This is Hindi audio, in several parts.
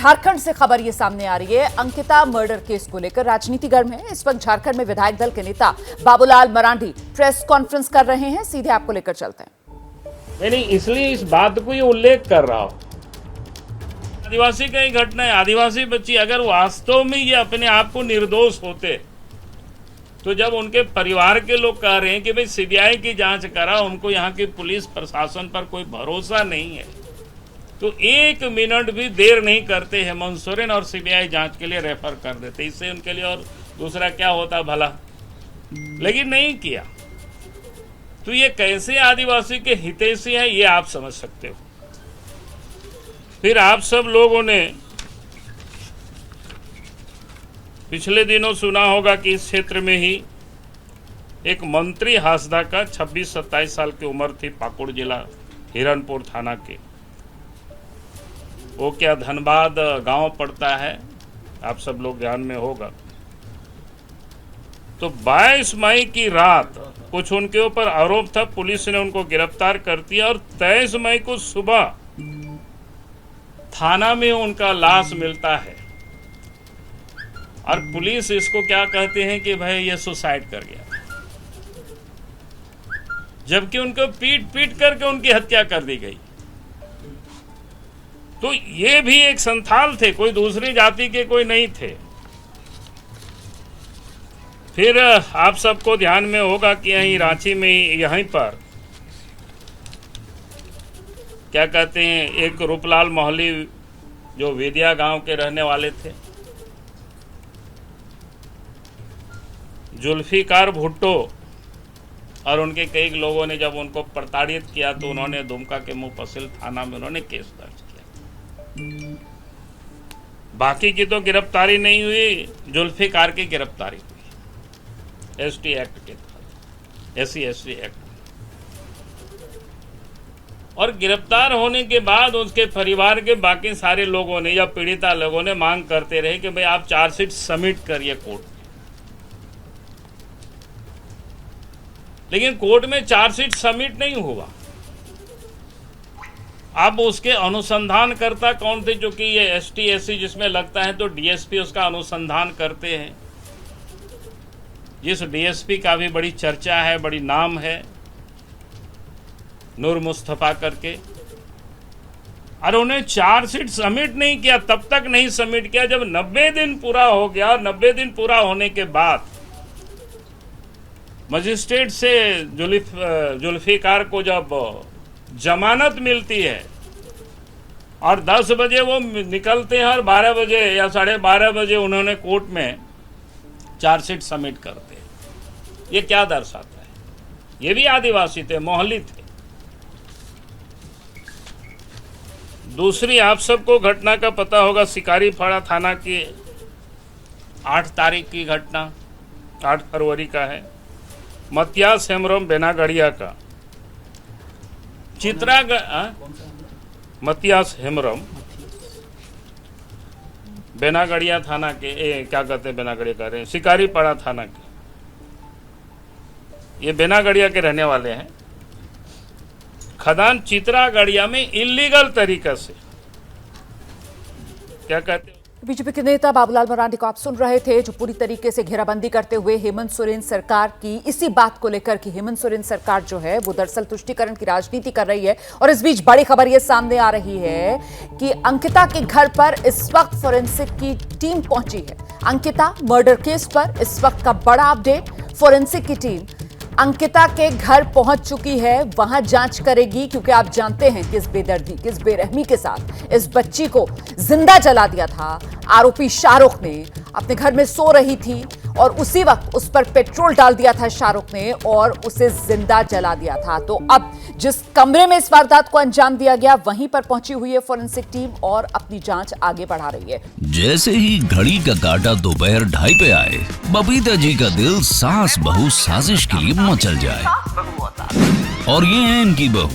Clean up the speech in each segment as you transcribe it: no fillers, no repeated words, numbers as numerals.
झारखंड से खबर ये सामने आ रही है। अंकिता मर्डर केस को लेकर राजनीति गर्म है। इस वक्त झारखंड में विधायक दल के नेता बाबूलाल मरांडी प्रेस कॉन्फ्रेंस कर रहे हैं। सीधे आपको लेकर चलते हैं। नहीं, इसलिए इस बात को ये उल्लेख कर रहा हूं। आदिवासी का ही घटना है। आदिवासी बच्ची अगर वास्तव में ये अपने आप को निर्दोष होते तो जब उनके परिवार के लोग कह रहे हैं कि भाई सीबीआई की जांच करा, उनको यहाँ की पुलिस प्रशासन पर कोई भरोसा नहीं है, तो 1 मिनट भी देर नहीं करते हेमंत सोरेन और सीबीआई जांच के लिए रेफर कर देते। इससे उनके लिए और दूसरा क्या होता भला, लेकिन नहीं किया। तो ये कैसे आदिवासी के हितैषी है ये आप समझ सकते हो। फिर आप सब लोगों ने पिछले दिनों सुना होगा कि इस क्षेत्र में ही एक मंत्री हासदा का 26-27 साल की उम्र थी, पाकुड़ जिला हिरनपुर थाना के। वो क्या धनबाद गांव पड़ता है, आप सब लोग ध्यान में होगा। तो 22 मई की रात कुछ उनके ऊपर आरोप था, पुलिस ने उनको गिरफ्तार कर दिया और 23 मई को सुबह थाना में उनका लाश मिलता है और पुलिस इसको क्या कहते हैं कि भाई ये सुसाइड कर गया, जबकि उनको पीट पीट करके उनकी हत्या कर दी गई। तो ये भी एक संथाल थे, कोई दूसरी जाति के कोई नहीं थे। फिर आप सबको ध्यान में होगा कि यहीं रांची में यहीं पर क्या कहते हैं, एक रूपलाल मोहली जो वेदिया गांव के रहने वाले थे, जुल्फिकार भुट्टो और उनके कई लोगों ने जब उनको प्रताड़ित किया तो उन्होंने दुमका के मुफस्सिल थाना में उन्होंने केस दर्ज किया। बाकी की तो गिरफ्तारी नहीं हुई, जुल्फिकार की गिरफ्तारी हुई एसटी एक्ट के तहत, SC/ST एक्ट। और गिरफ्तार होने के बाद उसके परिवार के बाकी सारे लोगों ने या पीड़िता लोगों ने मांग करते रहे कि भाई आप चार्जशीट सबमिट करिए कोर्ट में, लेकिन कोर्ट में चार्जशीट सबमिट नहीं हुआ। अब उसके अनुसंधानकर्ता कौन थे, जो कि ये ST/SC जिसमें लगता है तो DSP उसका अनुसंधान करते हैं। जिस DSP का भी बड़ी चर्चा है, बड़ी नाम है, नूर मुस्तफा करके, और उन्हें चार्जशीट सबमिट नहीं किया। तब तक नहीं सबमिट किया जब 90 दिन पूरा हो गया। 90 दिन पूरा होने के बाद मजिस्ट्रेट से जुल्फिकार को जब जमानत मिलती है और 10 बजे वो निकलते हैं और 12 बजे या 12:30 बजे उन्होंने कोर्ट में चार्जशीट सबमिट करते हैं। ये क्या दर्शाता है? ये भी आदिवासी थे, मोहल्ली थे। दूसरी आप सबको घटना का पता होगा, शिकारीपाड़ा थाना की 8 तारीख की घटना, 8 फरवरी का है। मतियास हेम्ब्रम बेनागढ़िया का मतियास हेम्ब्रम बेनागढ़िया थाना के क्या कहते हैं, बेनागढ़िया कह रहे हैं, शिकारीपाड़ा थाना के। ये बेनागढ़िया के रहने वाले हैं। खदान चित्रागढ़िया में इलीगल तरीके से क्या कहते हैं। बीजेपी के नेता बाबूलाल मरांडी को आप सुन रहे थे, जो पूरी तरीके से घेराबंदी करते हुए हेमंत सोरेन सरकार की इसी बात को लेकर कि हेमंत सोरेन सरकार जो है वो दरअसल तुष्टीकरण की राजनीति कर रही है। और इस बीच बड़ी खबर ये सामने आ रही है कि अंकिता के घर पर इस वक्त फोरेंसिक की टीम पहुंची है। अंकिता मर्डर केस पर इस वक्त का बड़ा अपडेट, फोरेंसिक की टीम अंकिता के घर पहुंच चुकी है, वहां जांच करेगी, क्योंकि आप जानते हैं किस बेदर्दी, किस बेरहमी के साथ इस बच्ची को जिंदा जला दिया था। आरोपी शाहरुख ने अपने घर में सो रही थी और उसी वक्त उस पर पेट्रोल डाल दिया था शाहरुख ने और उसे जिंदा जला दिया था। तो अब जिस कमरे में इस वारदात को अंजाम दिया गया वहीं पर पहुंची हुई है फोरेंसिक टीम और अपनी जांच आगे बढ़ा रही है। जैसे ही घड़ी का काटा दोपहर 2:30 पे आए, बबीता जी का दिल सास बहू साजिश के लिए मचल जाए। और ये है इनकी बहू,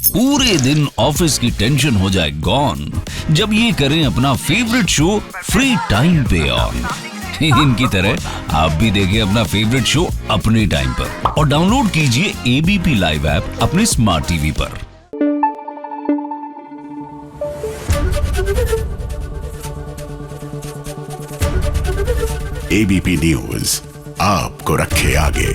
पूरे दिन ऑफिस की टेंशन हो जाए गॉन जब ये करें अपना फेवरेट शो फ्री टाइम पे ऑन। इनकी तरह आप भी देखें अपना फेवरेट शो अपने टाइम पर और डाउनलोड कीजिए ABP लाइव ऐप अपने स्मार्ट टीवी पर। एबीपी न्यूज आपको रखे आगे।